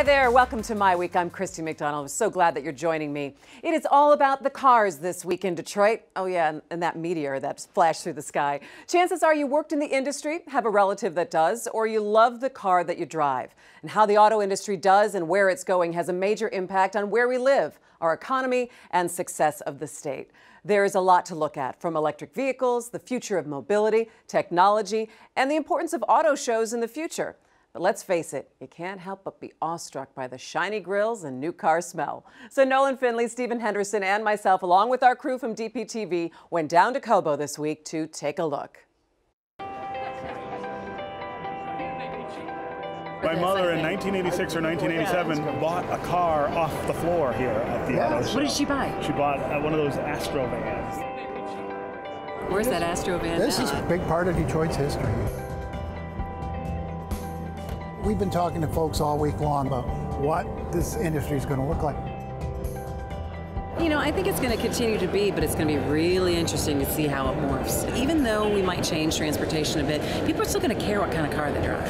Hi there, welcome to MiWeek. I'm Christy McDonald. I'm so glad that you're joining me. It is all about the cars this week in Detroit. Oh yeah, and that meteor that flashed through the sky. Chances are you worked in the industry, have a relative that does, or you love the car that you drive. And how the auto industry does and where it's going has a major impact on where we live, our economy, and success of the state. There is a lot to look at, from electric vehicles, the future of mobility, technology, and the importance of auto shows in the future. But let's face it, you can't help but be awestruck by the shiny grills and new car smell. So Nolan Finley, Stephen Henderson, and myself, along with our crew from DPTV, went down to Cobo this week to take a look. My mother in 1986 or 1987 bought a car off the floor here at the auto show. What did she buy? She bought one of those Astro vans. Where's that Astro van This now? is a big part of Detroit's history. We've been talking to folks all week long about what this industry is going to look like. You know, I think it's going to continue to be, but it's going to be really interesting to see how it morphs. Even though we might change transportation a bit, people are still going to care what kind of car they drive.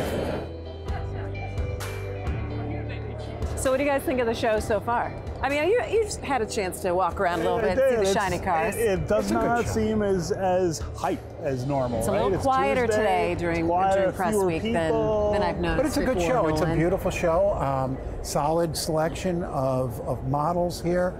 So what do you guys think of the show so far? I mean, you've had a chance to walk around a little bit, see the shiny cars. It does not seem as hype as normal. It's a little quieter today during press week than I've noticed. But it's a good show. Nolan. It's a beautiful show. Solid selection of models here.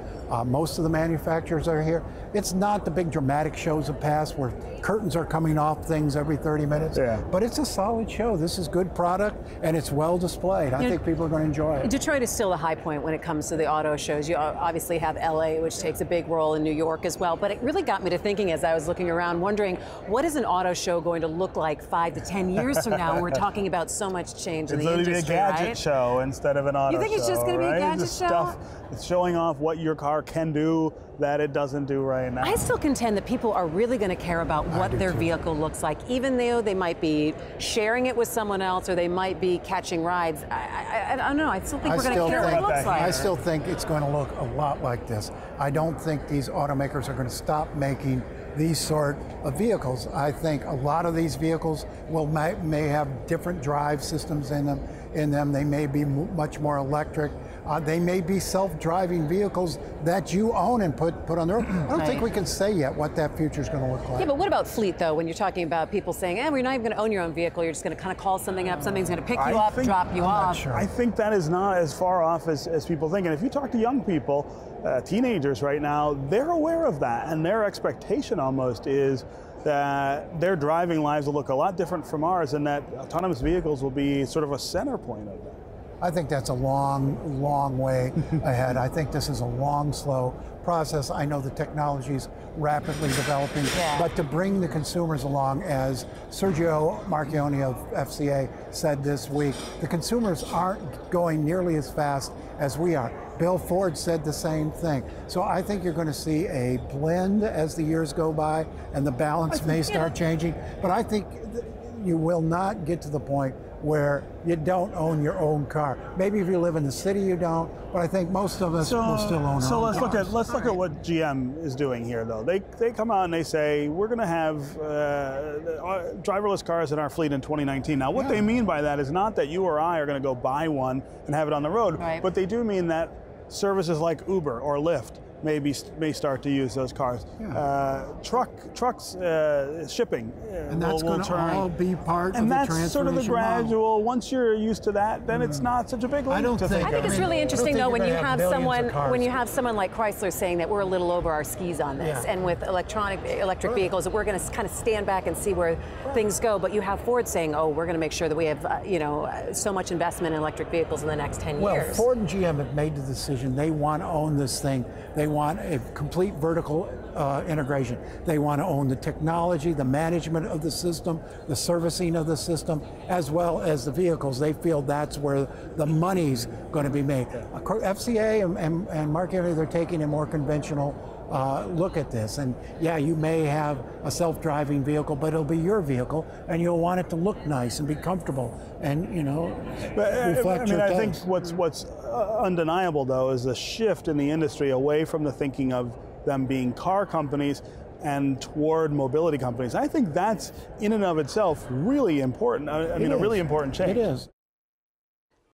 Most of the manufacturers are here. It's not the big dramatic shows of past where curtains are coming off things every 30 minutes. Yeah. But it's a solid show. This is good product and it's well displayed. I think people are going to enjoy it. Detroit is still a high point when it comes to the auto shows. You obviously have LA, which takes a big role, in New York as well. But it really got me to thinking as I was looking around, wondering what is an auto show going to look like 5 to 10 years from now? We're talking about so much change in the industry, It's going to be a gadget right? show instead of an auto show. You think it's just going to be a gadget show? It's showing off what your car can do that it doesn't do right now. I still contend that people are really going to care about what their vehicle looks like, even though they might be sharing it with someone else or they might be catching rides. I don't know. I still think we're going to care what it looks like. I still think it's going to look a lot like this. I don't think these automakers are going to stop making these sort of vehicles. I think a lot of these vehicles may have different drive systems in them. They may be much more electric. They may be self-driving vehicles that you own and put on the road. I don't think we can say yet what that future is going to look like. Yeah, but what about fleet, though, when you're talking about people saying, we're not even going to own your own vehicle, you're just going to kind of call something up, something's going to pick you up, drop you off. Sure. I think that is not as far off as people think. And if you talk to young people, teenagers right now, they're aware of that. And their expectation almost is that their driving lives will look a lot different from ours and that autonomous vehicles will be sort of a center point of that. I think that's a long, long way ahead. I think this is a long, slow process. I know the technology is rapidly developing, but to bring the consumers along, as Sergio Marchionne of FCA said this week, the consumers aren't going nearly as fast as we are. Bill Ford said the same thing. So I think you're going to see a blend as the years go by, and the balance may start changing. But I think you will not get to the point where you don't own your own car. Maybe if you live in the city, you don't. But I think most of us will still own our own cars. Let's look at what GM is doing here, though. They come out and they say we're going to have driverless cars in our fleet in 2019. Now, what they mean by that is not that you or I are going to go buy one and have it on the road, but they do mean that services like Uber or Lyft may start to use those cars. Trucks shipping and that's going to all be part of the transformation. And that's sort of the gradual. Model. Once you're used to that, then it's not such a big leap. I think it's really interesting though when you have someone like Chrysler saying that we're a little over our skis on this, and with electric vehicles that we're going to kind of stand back and see where things go. But you have Ford saying, "Oh, we're going to make sure that we have so much investment in electric vehicles in the next 10 years." Well, Ford and GM have made the decision. They want to own this thing. They want a complete vertical integration. They want to own the technology, the management of the system, the servicing of the system, as well as the vehicles. They feel that's where the money's going to be made. FCA and Marchionne, they're taking a more conventional look at this. And yeah, you may have a self-driving vehicle, but it'll be your vehicle, and you'll want it to look nice and be comfortable, and reflect your taste. I think what's undeniable though is the shift in the industry away from the thinking of them being car companies and toward mobility companies. I think that's in and of itself really important. I mean, a really important change. It is.